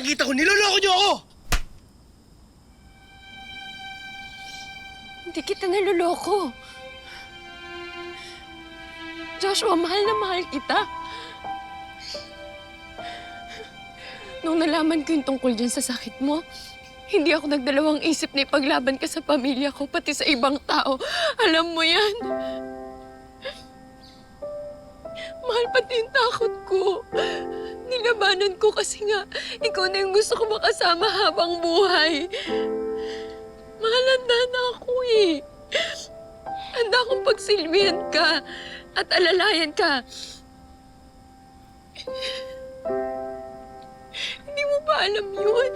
pagkakita ko, niloloko niyo ako! Hindi kita naluloko. Joshua, mahal na mahal kita. Nung nalaman ko yung tungkol dyan sa sakit mo, hindi ako nagdalawang isip na ipaglaban ka sa pamilya ko, pati sa ibang tao. Alam mo yan. Mahal pati yung takot ko. Nilabanan ko kasi nga, ikaw na yung gusto ko makasama habang buhay. Mahal, handa na ako eh. Handa akong pagsilbihan ka at alalayan ka. Hindi mo ba alam yun?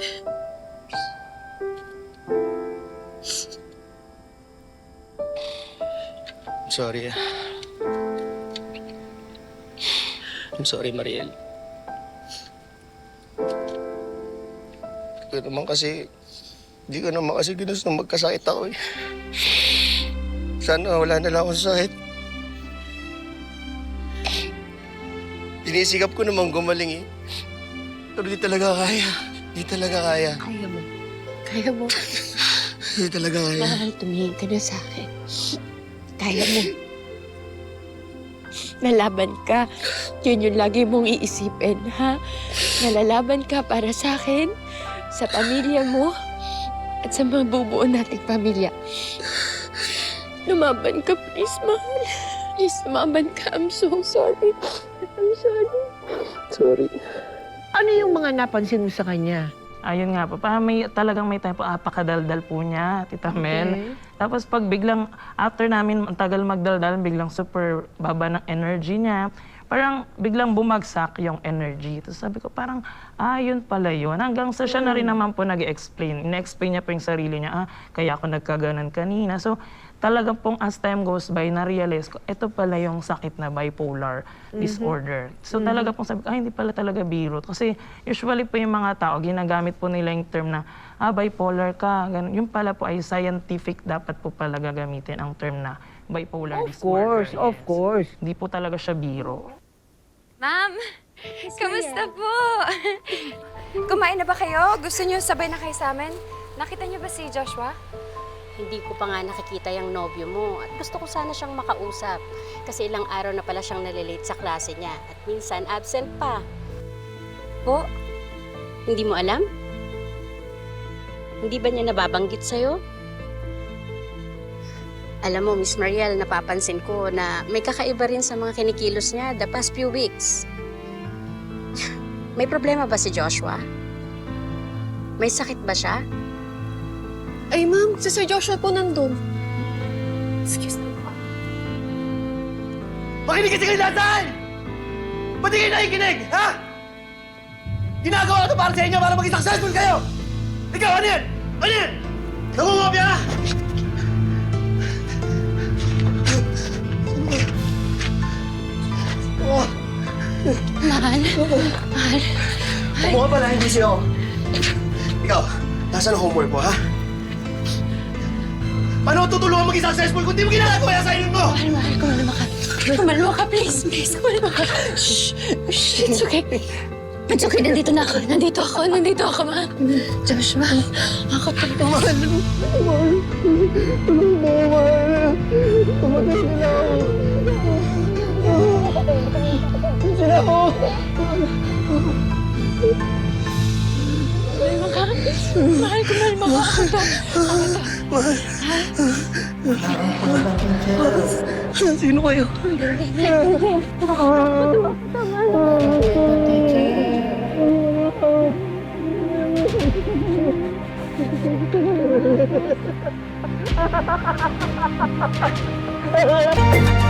I'm sorry. I'm sorry, Mariel. Hindi ko naman kasi ginusto magkasakit ako eh. Sana wala na lang ako sa sakit. Tinisikap ko namang gumaling eh. Pero di talaga kaya. Di talaga kaya. Kaya mo. Kaya mo. Di talaga kaya. Mahal, tumingin ka na sa akin. Kaya mo. Nalaban ka. Yun yung lagi mong iisipin, ha? Nalalaban ka para sa akin, sa pamilya mo, at sa mga bubuo nating pamilya. Lumaban ka, please, mahal. Please, lumaban ka. I'm so sorry. I'm sorry. Sorry. Ano yung mga napansin mo sa kanya? Ayun nga po, talagang may time po, apakadaldal po niya, Tita Mel. Okay. Tapos pag biglang, after namin, ang tagal magdaldal, biglang super baba ng energy niya. Parang biglang bumagsak yung energy. Tapos sabi ko, parang, yun pala yun. Hanggang sa siya na rin naman po nag-explain. Ina-explain niya po yung sarili niya, kaya ako nagkaganan kanina. So, talagang pong as time goes by, na-realize ko, ito pala yung sakit na bipolar disorder. So, talaga pong sabi ko, hindi pala talaga biro. Kasi usually po yung mga tao, ginagamit po nila yung term na, bipolar ka. Ganun. Yung pala po ay scientific, dapat po pala gagamitin ang term na bipolar disorder. Of course. Hindi po talaga siya biro. Ma'am, kamusta po? Kumain na ba kayo? Gusto niyo sabay na kayo sa amin? Nakita niyo ba si Joshua? Hindi ko pa nga nakikita yung nobyo mo at gusto ko sana siyang makausap kasi ilang araw na pala siyang nalilate sa klase niya at minsan absent pa. Po? Hindi mo alam? Hindi ba niya nababanggit sa'yo? Alam mo, Miss Mariel, napapansin ko na may kakaiba rin sa mga kinikilos niya the past few weeks. May problema ba si Joshua? May sakit ba siya? Ay, ma'am, si Sir Joshua po nandun. Excuse me po. Makinig kasi kayo lahat! Ba't di kayo nakikinig, ha? Ginagawa ko ito para sa inyo, para maging successful kayo! Ikaw, ano yan? Ano yan? Nangungopia ka? Mahal. Mahal. Mukha pala, hindi siya ako. Ikaw, nasaan ang homework mo, ha? Paano tutulungan maging successful kung di mo ginagawa yan sa inyo mo? Mahal, kumalma ka. Kumalma ka, please. Please, kumalma ka. Shh. Shh. It's okay. It's okay. Nandito na ako. Nandito ako, mahal. Joshua, ako pa. Mahal. Tumatay nila ako. Sila ako. Kumalma ka. Mahal, kumalma ka. Sino kayo? Tama.